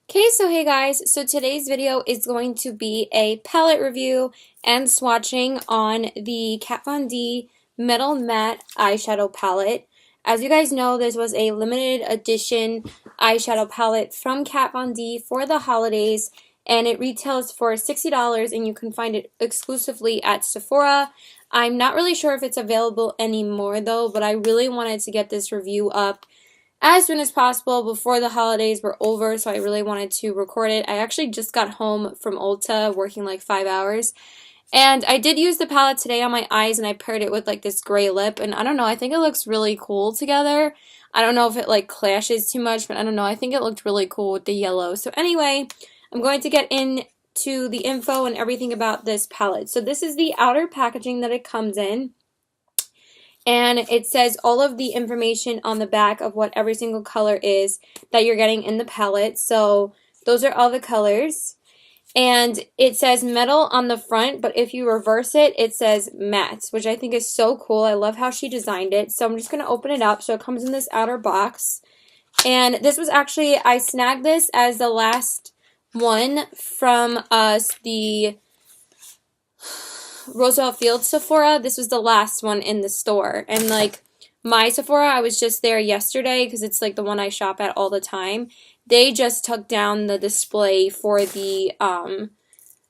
Okay, so hey guys, so today's video is going to be a palette review and swatching on the Kat Von D Metal Matte Eyeshadow Palette. As you guys know, this was a limited edition eyeshadow palette from Kat Von D for the holidays, and it retails for $60 and you can find it exclusively at Sephora. I'm not really sure if it's available anymore though, but I really wanted to get this review up as soon as possible before the holidays were over, so I really wanted to record it. I actually just got home from Ulta working like 5 hours, and I did use the palette today on my eyes, and I paired it with like this gray lip, and I don't know, I think it looks really cool together. I don't know if it like clashes too much, but I don't know, I think it looked really cool with the yellow. So anyway, I'm going to get into the info and everything about this palette. So this is the outer packaging that it comes in. And it says all of the information on the back of what every single color is that you're getting in the palette. So those are all the colors. And it says metal on the front, but if you reverse it, it says matte, which I think is so cool. I love how she designed it. So I'm just going to open it up. So it comes in this outer box. And this was actually, I snagged this as the last one from the Roosevelt Field Sephora. This was the last one in the store, and like my Sephora, I was just there yesterday because it's like the one I shop at all the time. They just took down the display for the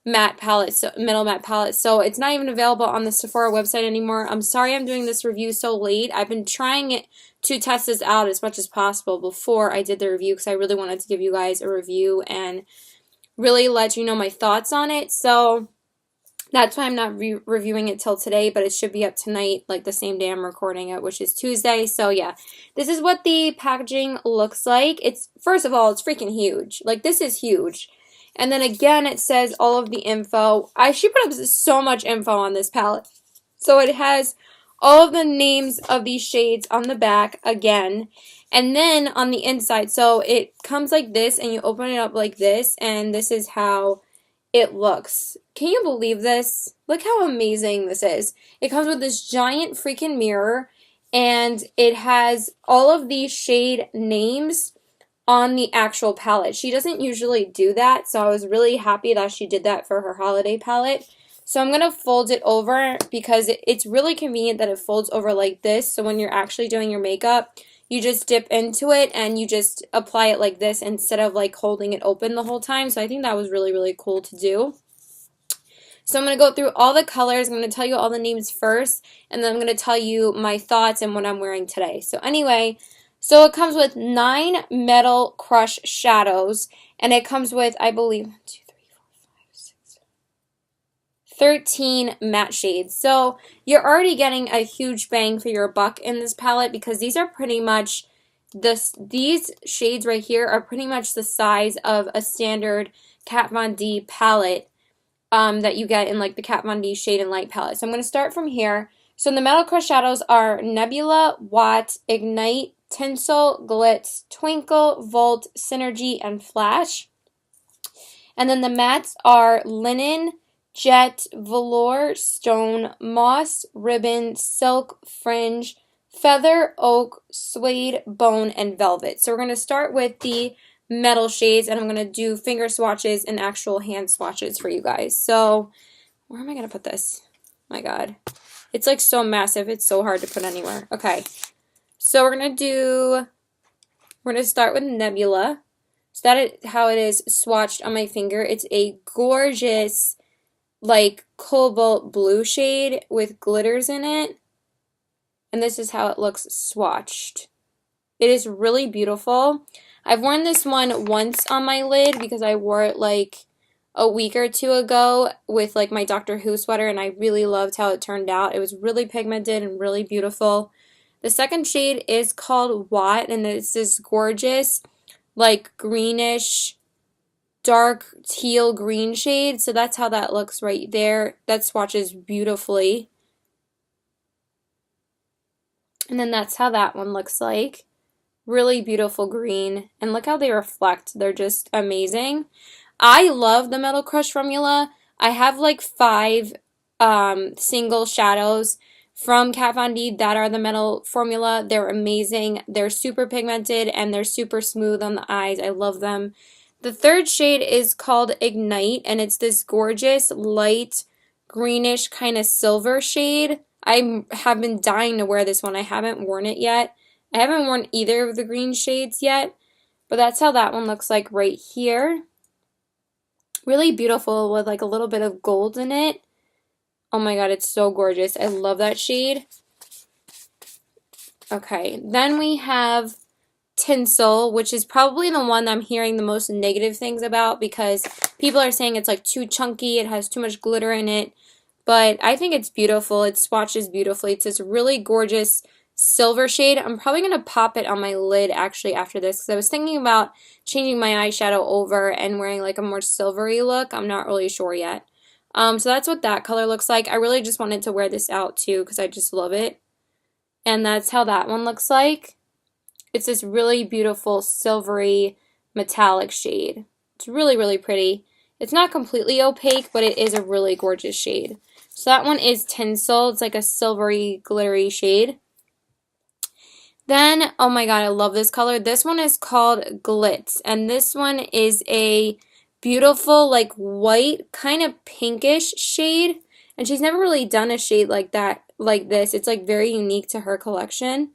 matte palette, so metal matte palette, so it's not even available on the Sephora website anymore. I'm sorry I'm doing this review so late. I've been trying it to test this out as much as possible before I did the review because I really wanted to give you guys a review and really let you know my thoughts on it. So that's why I'm not reviewing it till today, but it should be up tonight, like the same day I'm recording it, which is Tuesday. So yeah, this is what the packaging looks like. It's, first of all, it's freaking huge. Like, this is huge. And then again, it says all of the info. She put up so much info on this palette. So it has all of the names of these shades on the back again. And then on the inside, so it comes like this, and you open it up like this, and this is how it looks. Can you believe this? Look how amazing this is. It comes with this giant freaking mirror, and it has all of these shade names on the actual palette. She doesn't usually do that, so I was really happy that she did that for her holiday palette. So I'm going to fold it over because it's really convenient that it folds over like this, so when you're actually doing your makeup, you just dip into it and you just apply it like this instead of like holding it open the whole time. So I think that was really, really cool to do. So I'm going to go through all the colors. I'm going to tell you all the names first, and then I'm going to tell you my thoughts and what I'm wearing today. So anyway, so it comes with 9 Metal Crush shadows, and it comes with, I believe, 13 matte shades. So you're already getting a huge bang for your buck in this palette because these are pretty much these shades right here are pretty much the size of a standard Kat Von D palette that you get in like the Kat Von D Shade and Light palette. So I'm going to start from here. So the Metal Crush shadows are Nebula, Watt, Ignite, Tinsel, Glitz, Twinkle, Volt, Synergy, and Flash. And then the mattes are Linen, Jet, Velour, Stone, Moss, Ribbon, Silk, Fringe, Feather, Oak, Suede, Bone, and Velvet. So we're going to start with the metal shades, and I'm going to do finger swatches and actual hand swatches for you guys. So where am I going to put this? My God. It's like so massive. It's so hard to put anywhere. Okay. So we're going to start with Nebula. So that is how it is swatched on my finger. It's a gorgeous like cobalt blue shade with glitters in it, and this is how it looks swatched. It is really beautiful. I've worn this one once on my lid because I wore it like a week or two ago with like my Doctor Who sweater, and I really loved how it turned out. It was really pigmented and really beautiful. The second shade is called Watt, and it's this gorgeous like greenish dark teal green shade. So that's how that looks right there. That swatches beautifully. And then that's how that one looks like. Really beautiful green. And look how they reflect. They're just amazing. I love the Metal Crush formula. I have like 5 single shadows from Kat Von D that are the metal formula. They're amazing. They're super pigmented and they're super smooth on the eyes. I love them. The third shade is called Ignite, and it's this gorgeous light greenish kind of silver shade. I have been dying to wear this one. I haven't worn it yet. I haven't worn either of the green shades yet, but that's how that one looks like right here. Really beautiful with like a little bit of gold in it. Oh my god, it's so gorgeous. I love that shade. Okay, then we have Tinsel, which is probably the one that I'm hearing the most negative things about because people are saying it's like too chunky, it has too much glitter in it, but I think it's beautiful. It swatches beautifully. It's this really gorgeous silver shade. I'm probably going to pop it on my lid actually after this because I was thinking about changing my eyeshadow over and wearing like a more silvery look. I'm not really sure yet. So that's what that color looks like. I really just wanted to wear this out too because I just love it. And that's how that one looks like. It's this really beautiful silvery metallic shade. It's really, really pretty. It's not completely opaque, but it is a really gorgeous shade. So that one is Tinsel. It's like a silvery, glittery shade. Then, oh my god, I love this color. This one is called Glitz, and this one is a beautiful, like, white, kind of pinkish shade. And she's never really done a shade like that, like this. It's, like, very unique to her collection.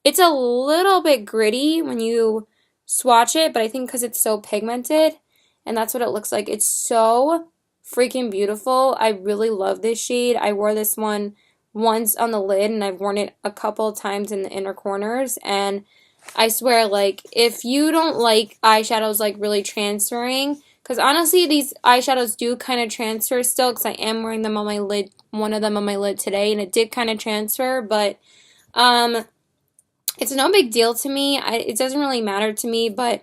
It's a little bit gritty when you swatch it, but I think because it's so pigmented, and that's what it looks like. It's so freaking beautiful. I really love this shade. I wore this one once on the lid, and I've worn it a couple times in the inner corners, and I swear, like, if you don't like eyeshadows, like, really transferring, because honestly, these eyeshadows do kind of transfer still, because I am wearing them on my lid, one of them on my lid today, and it did kind of transfer, but, it's no big deal to me. It doesn't really matter to me, but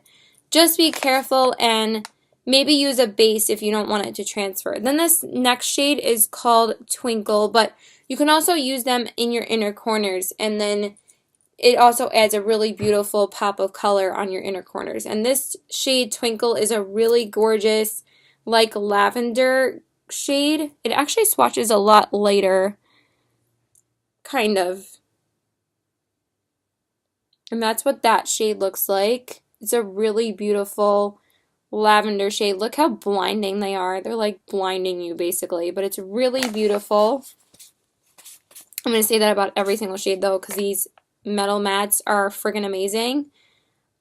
just be careful and maybe use a base if you don't want it to transfer. Then this next shade is called Twinkle, but you can also use them in your inner corners, and then it also adds a really beautiful pop of color on your inner corners. And this shade, Twinkle, is a really gorgeous, like, lavender shade. It actually swatches a lot lighter, kind of. And that's what that shade looks like. It's a really beautiful lavender shade. Look how blinding they are. They're like blinding you basically, but it's really beautiful. I'm going to say that about every single shade though, because these metal mattes are friggin' amazing.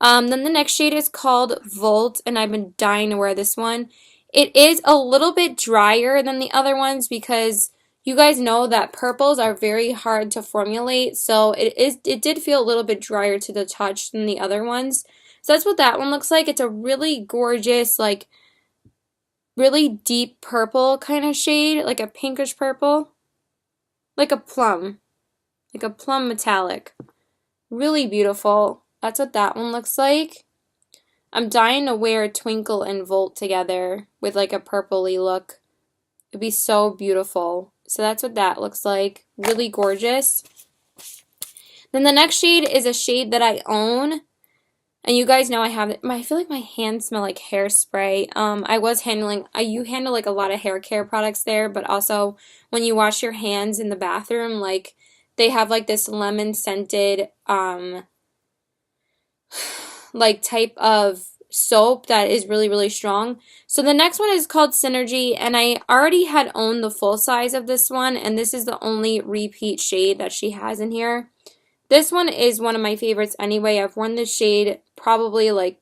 Then the next shade is called Volt, and I've been dying to wear this one. It is a little bit drier than the other ones because you guys know that purples are very hard to formulate, so it did feel a little bit drier to the touch than the other ones. So that's what that one looks like. It's a really gorgeous, like, really deep purple kind of shade, like a pinkish purple. Like a plum metallic. Really beautiful. That's what that one looks like. I'm dying to wear Twinkle and Volt together with like a purpley look. It'd be so beautiful. So that's what that looks like. Really gorgeous. Then the next shade is a shade that I own. And you guys know I have it. I feel like my hands smell like hairspray. You handle like a lot of hair care products there, but also when you wash your hands in the bathroom, like they have like this lemon scented like type of soap that is really, really strong. So the next one is called Synergy, and I already had owned the full size of this one, and this is the only repeat shade that she has in here. This one is one of my favorites anyway. I've worn this shade probably like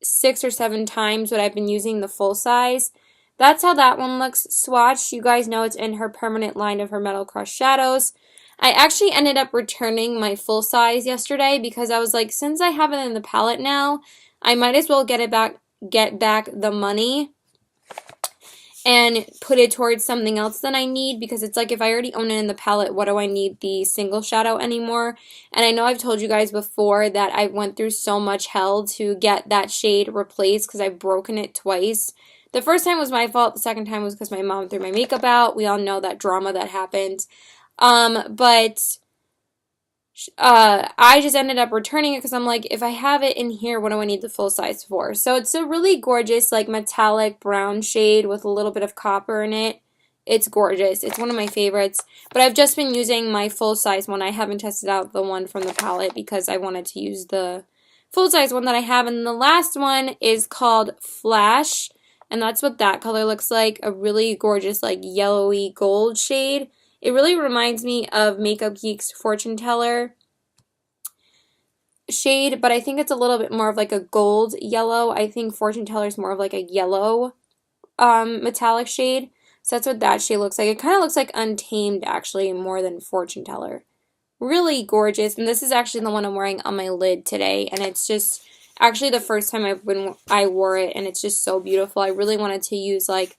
6 or 7 times when I've been using the full size. That's how that one looks swatched. You guys know it's in her permanent line of her Metal Crush shadows. I actually ended up returning my full size yesterday because I was like, since I have it in the palette now, I might as well get back the money and put it towards something else that I need, because it's like if I already own it in the palette, what do I need the single shadow anymore? And I know I've told you guys before that I went through so much hell to get that shade replaced because I've broken it twice. The first time was my fault, the second time was because my mom threw my makeup out. We all know that drama that happened. I just ended up returning it because I'm like, if I have it in here, what do I need the full size for? So it's a really gorgeous, like, metallic brown shade with a little bit of copper in it. It's gorgeous. It's one of my favorites. But I've just been using my full size one. I haven't tested out the one from the palette because I wanted to use the full-size one that I have. And the last one is called Flash, and that's what that color looks like. A really gorgeous, like, yellowy gold shade. It really reminds me of Makeup Geek's Fortune Teller shade, but I think it's a little bit more of like a gold yellow. I think Fortune Teller is more of like a yellow metallic shade. So that's what that shade looks like. It kind of looks like Untamed, actually, more than Fortune Teller. Really gorgeous. And this is actually the one I'm wearing on my lid today. And it's just actually the first time I wore it. And it's just so beautiful. I really wanted to use like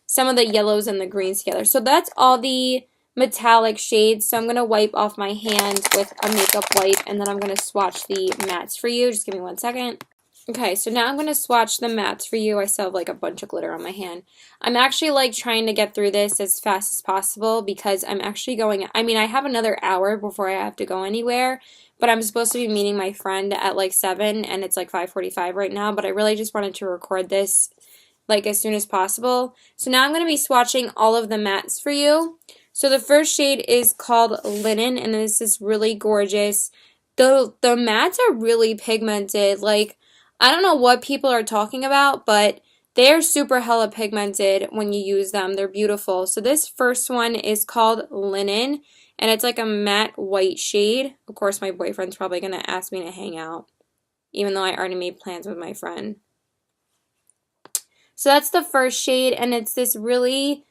some of the yellows and the greens together. So that's all the metallic shades. So I'm going to wipe off my hand with a makeup wipe. And then I'm going to swatch the mattes for you. Just give me 1 second. Okay, so now I'm going to swatch the mattes for you. I still have like a bunch of glitter on my hand. I'm actually like trying to get through this as fast as possible because I'm actually going, I mean, I have another hour before I have to go anywhere, but I'm supposed to be meeting my friend at like 7 and it's like 5:45 right now, but I really just wanted to record this like as soon as possible. So now I'm going to be swatching all of the mattes for you. So the first shade is called Linen, and this is really gorgeous. The mattes are really pigmented. Like, I don't know what people are talking about, but they're super hella pigmented when you use them. They're beautiful. So this first one is called Linen, and it's like a matte white shade. Of course, my boyfriend's probably going to ask me to hang out, even though I already made plans with my friend. So that's the first shade, and it's this really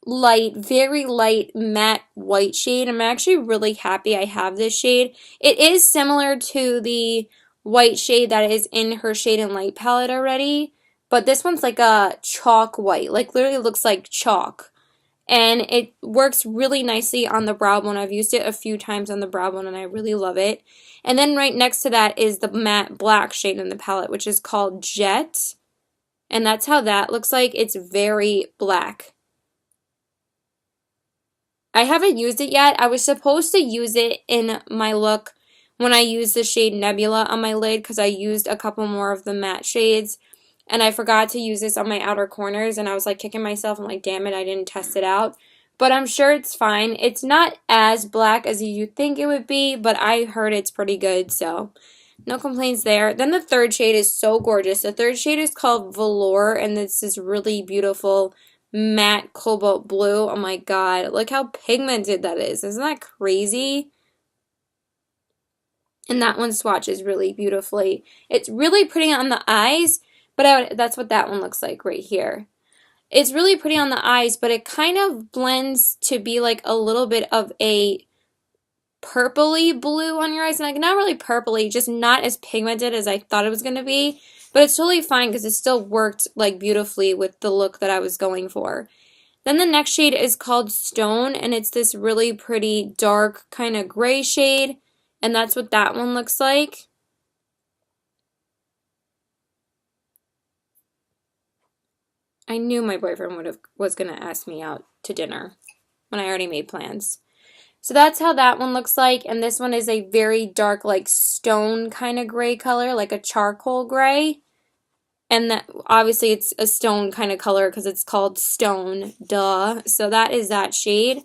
light, very light matte white shade. I'm actually really happy I have this shade. It is similar to the white shade that is in her Shade and Light palette already, but this one's like a chalk white, like literally looks like chalk, and it works really nicely on the brow bone. I've used it a few times on the brow bone and I really love it. And then right next to that is the matte black shade in the palette, which is called Jet, and that's how that looks like. It's very black. I haven't used it yet. I was supposed to use it in my look when I used the shade Nebula on my lid because I used a couple more of the matte shades, and I forgot to use this on my outer corners, and I was like kicking myself. I'm like, damn it, I didn't test it out. But I'm sure it's fine. It's not as black as you think it would be, but I heard it's pretty good, so no complaints there. Then the third shade is so gorgeous. The third shade is called Velour, and this is really beautiful matte cobalt blue. Oh my god, look how pigmented that is. Isn't that crazy? And that one swatches really beautifully. It's really pretty on the eyes, but that's what that one looks like right here. It's really pretty on the eyes, but it kind of blends to be like a little bit of a purpley blue on your eyes. Like, not really purpley, just not as pigmented as I thought it was going to be. But it's totally fine because it still worked like beautifully with the look that I was going for. Then the next shade is called Stone, and it's this really pretty dark kind of gray shade. And that's what that one looks like. I knew my boyfriend was going to ask me out to dinner when I already made plans. So that's how that one looks like. And this one is a very dark, like stone kind of gray color, like a charcoal gray. And that obviously it's a stone kind of color because it's called Stone, duh. So that is that shade.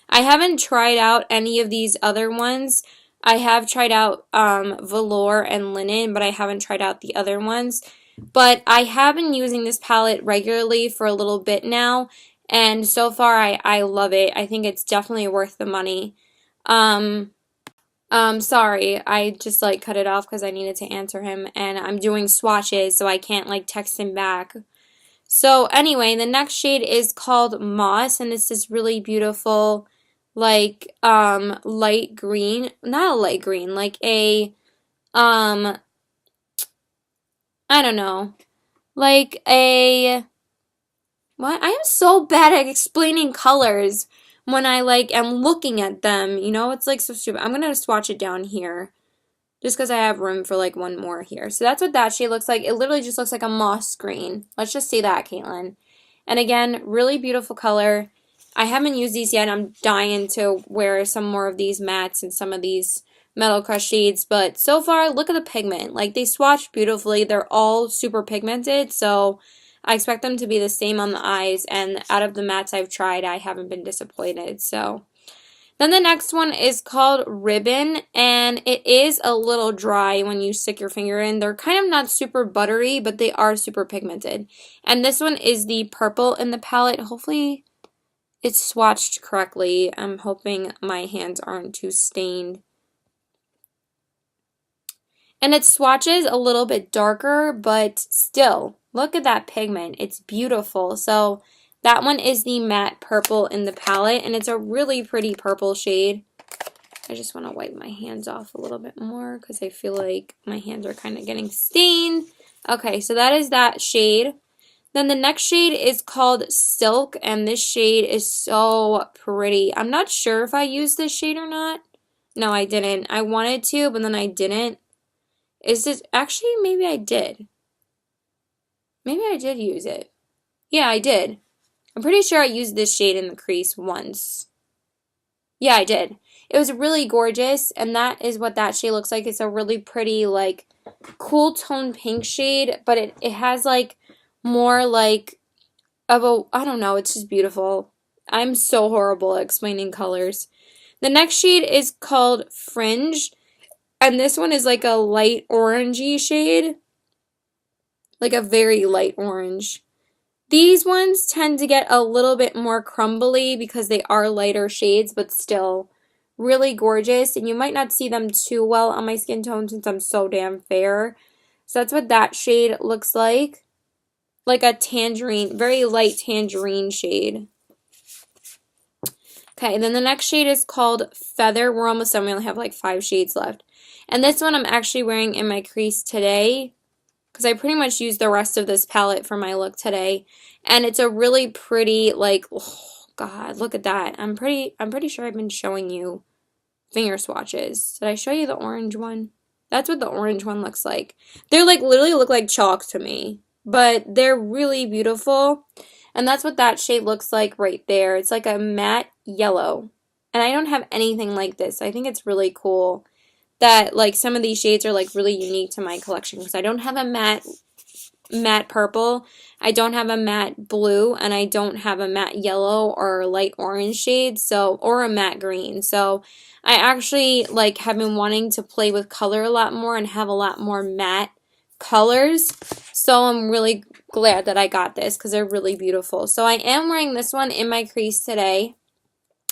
I haven't tried out any of these other ones. I have tried out Velour and Linen, but I haven't tried out the other ones. But I have been using this palette regularly for a little bit now, and so far I love it. I think it's definitely worth the money. Sorry, I just like cut it off because I needed to answer him, and I'm doing swatches, so I can't like text him back. So anyway, the next shade is called Moss, and it's this really beautiful like light green, not a light green, like a I don't know, like a, what? I am so bad at explaining colors when I like am looking at them, you know, it's like so stupid. I'm gonna swatch it down here just because I have room for like one more here. So that's what that shade looks like. It literally just looks like a moss green. Let's just see that, Caitlin. And again, really beautiful color. I haven't used these yet. I'm dying to wear some more of these mattes and some of these Metal Crush shades, but so far, look at the pigment. Like, they swatch beautifully. They're all super pigmented, so I expect them to be the same on the eyes, and out of the mattes I've tried, I haven't been disappointed. So Then the next one is called Ribbon, and it is a little dry when you stick your finger in. They're kind of not super buttery, but they are super pigmented. And this one is the purple in the palette. Hopefully it's swatched correctly. I'm hoping my hands aren't too stained. And it swatches a little bit darker, but still, look at that pigment. It's beautiful. So that one is the matte purple in the palette, and it's a really pretty purple shade. I just want to wipe my hands off a little bit more because I feel like my hands are kind of getting stained. Okay, so that is that shade. Then the next shade is called Silk, and this shade is so pretty. I'm not sure if I used this shade or not. No, I didn't. I wanted to, but then I didn't. Is this, actually, maybe I did. Maybe I did use it. Yeah, I did. I'm pretty sure I used this shade in the crease once. Yeah, I did. It was really gorgeous, and that is what that shade looks like. It's a really pretty, like, cool tone pink shade, but it has, like, more, like, of a, I don't know, it's just beautiful. I'm so horrible at explaining colors. The next shade is called Fringe, and this one is, like, a light orangey shade. Like, a very light orange. These ones tend to get a little bit more crumbly because they are lighter shades, but still really gorgeous. And you might not see them too well on my skin tone since I'm so damn fair. So that's what that shade looks like. Like a tangerine, very light tangerine shade. Okay, then the next shade is called Feather. We're almost done. We only have like 5 shades left. And this one I'm actually wearing in my crease today, because I pretty much used the rest of this palette for my look today. And it's a really pretty, like, oh God, look at that. I'm pretty sure I've been showing you finger swatches. Did I show you the orange one? That's what the orange one looks like. They're like, literally look like chalk to me. But they're really beautiful. And that's what that shade looks like right there. It's like a matte yellow. And I don't have anything like this. I think it's really cool that like some of these shades are like really unique to my collection because I don't have a matte purple, I don't have a matte blue, and I don't have a matte yellow or light orange shade, so, or a matte green. So I actually like have been wanting to play with color a lot more and have a lot more matte colors. So I'm really glad that I got this because they're really beautiful. So I am wearing this one in my crease today.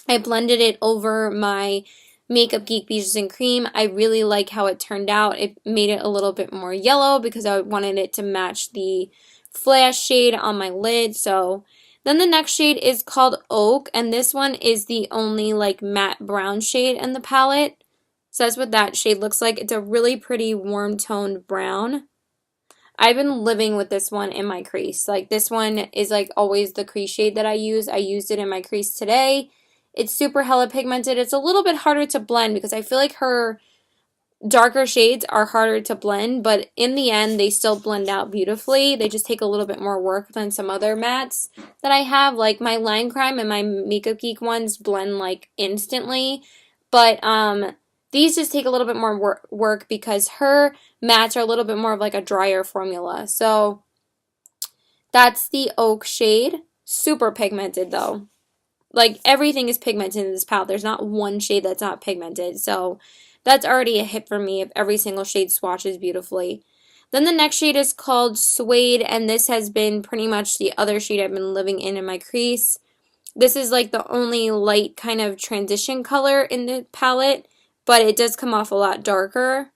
I blended it over my Makeup Geek Beaches and Cream. I really like how it turned out. It made it a little bit more yellow because I wanted it to match the flash shade on my lid. So then the next shade is called Oak, and this one is the only like matte brown shade in the palette. So that's what that shade looks like. It's a really pretty warm toned brown. I've been living with this one in my crease. Like this one is like always the crease shade that I use. I used it in my crease today. It's super hella pigmented. It's a little bit harder to blend because I feel like her darker shades are harder to blend, but in the end, they still blend out beautifully. They just take a little bit more work than some other mattes that I have. Like my Line Crime and my Makeup Geek ones blend like instantly, but these just take a little bit more work because her mattes are a little bit more of like a drier formula. So that's the Oak shade. Super pigmented though. Like, everything is pigmented in this palette. There's not one shade that's not pigmented. So, that's already a hit for me if every single shade swatches beautifully. Then the next shade is called Suede, and this has been pretty much the other shade I've been living in my crease. This is like the only light kind of transition color in the palette, but it does come off a lot darker.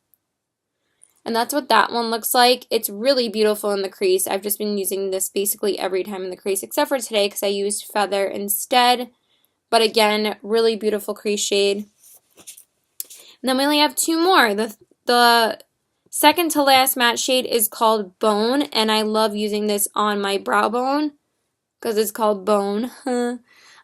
And that's what that one looks like. It's really beautiful in the crease. I've just been using this basically every time in the crease, except for today because I used Feather instead. But again, really beautiful crease shade. And then we only have 2 more. The second to last matte shade is called Bone, and I love using this on my brow bone because it's called Bone. But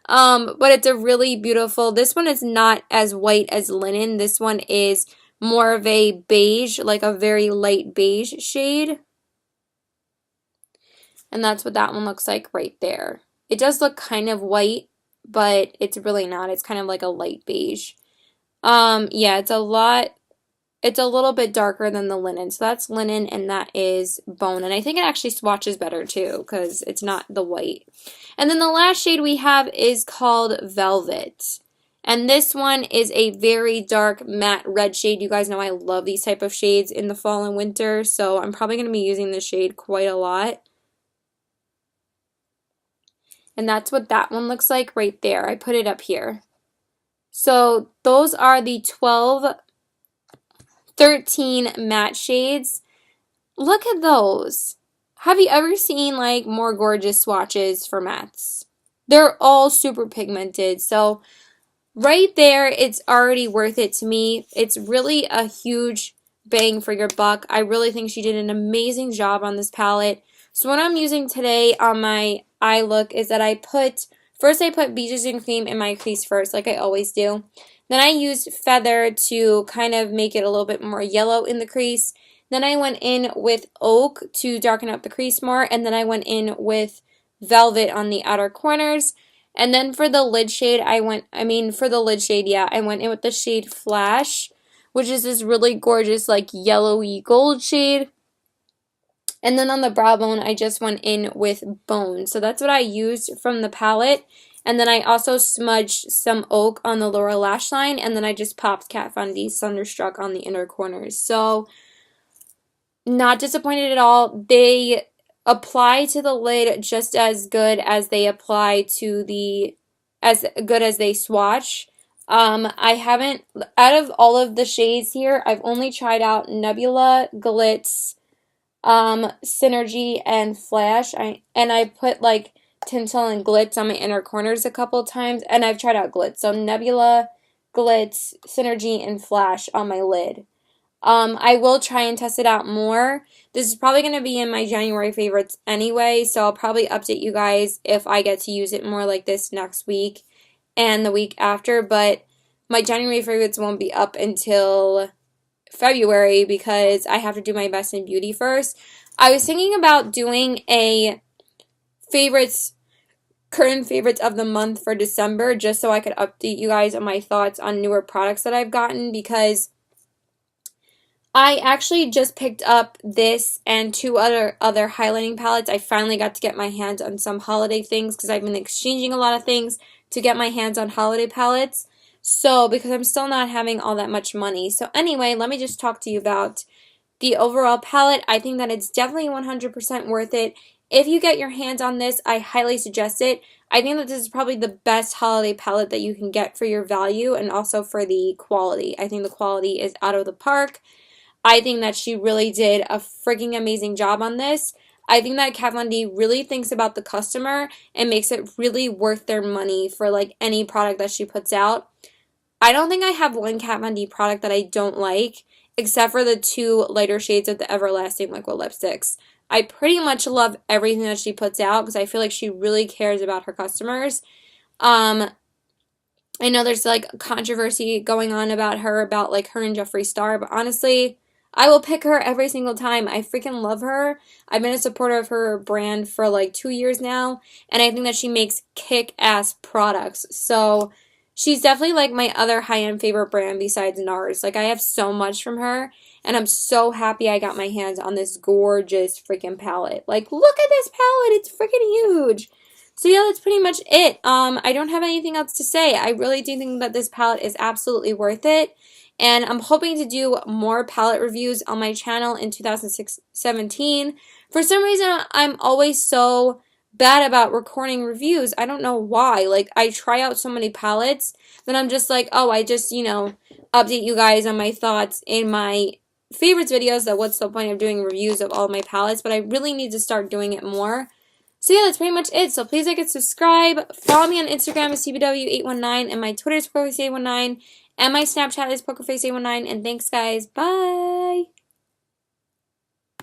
it's a really beautiful, this one is not as white as Linen. This one is more of a beige, like a very light beige shade. And that's what that one looks like right there. It does look kind of white, but it's really not. It's kind of like a light beige. Yeah, it's a little bit darker than the Linen. So that's Linen and that is Bone. And I think it actually swatches better too because it's not the white. And then the last shade we have is called Velvet. And this one is a very dark matte red shade. You guys know I love these type of shades in the fall and winter, so I'm probably going to be using this shade quite a lot. And that's what that one looks like right there. I put it up here. So those are the 12, 13 matte shades. Look at those. Have you ever seen like more gorgeous swatches for mattes? They're all super pigmented. So right there, it's already worth it to me. It's really a huge bang for your buck. I really think she did an amazing job on this palette. So what I'm using today on my eye look is that I put Beaches and Cream in my crease first, like I always do. Then I used Feather to kind of make it a little bit more yellow in the crease. Then I went in with Oak to darken up the crease more, and then I went in with Velvet on the outer corners. And then for the lid shade, I went in with the shade Flash, which is this really gorgeous, like, yellowy gold shade. And then on the brow bone, I just went in with Bone. So that's what I used from the palette. And then I also smudged some Oak on the lower lash line, and then I just popped Kat Von D Thunderstruck on the inner corners. So, not disappointed at all. They apply to the lid just as good as they apply to the, as good as they swatch. I haven't, out of all of the shades here, I've only tried out Nebula, Glitz, Synergy, and Flash. I put like Tinsel and Glitz on my inner corners a couple times, and I've tried out Glitz. So Nebula, Glitz, Synergy, and Flash on my lid. I will try and test it out more. This is probably going to be in my January favorites anyway, so I'll probably update you guys if I get to use it more like this next week and the week after, but my January favorites won't be up until February because I have to do my best in beauty first. I was thinking about doing a current favorites of the month for December just so I could update you guys on my thoughts on newer products that I've gotten, because I actually just picked up this and two other highlighting palettes. I finally got to get my hands on some holiday things because I've been exchanging a lot of things to get my hands on holiday palettes. So, because I'm still not having all that much money. So anyway, let me just talk to you about the overall palette. I think that it's definitely 100% worth it. If you get your hands on this, I highly suggest it. I think that this is probably the best holiday palette that you can get for your value and also for the quality. I think the quality is out of the park. I think that she really did a freaking amazing job on this. I think that Kat Von D really thinks about the customer and makes it really worth their money for like any product that she puts out. I don't think I have one Kat Von D product that I don't like, except for the two lighter shades of the Everlasting Liquid Lipsticks. I pretty much love everything that she puts out because I feel like she really cares about her customers. I know there's like controversy going on about her, about like her and Jeffree Star, but honestly, I will pick her every single time. I freaking love her. I've been a supporter of her brand for like 2 years now, and I think that she makes kick-ass products. So she's definitely like my other high-end favorite brand besides NARS. Like, I have so much from her, and I'm so happy I got my hands on this gorgeous freaking palette. Like, look at this palette. It's freaking huge. So yeah, that's pretty much it. I don't have anything else to say. I really do think that this palette is absolutely worth it. And I'm hoping to do more palette reviews on my channel in 2017. For some reason, I'm always so bad about recording reviews. I don't know why. Like, I try out so many palettes, then I'm just like, oh, I just, update you guys on my thoughts in my favorites videos, that what's the point of doing reviews of all my palettes, but I really need to start doing it more. So yeah, that's pretty much it. So please like and subscribe. Follow me on Instagram as CBW819, and my Twitter is PokerFace819, and my Snapchat is PokerFace819. And thanks, guys. Bye!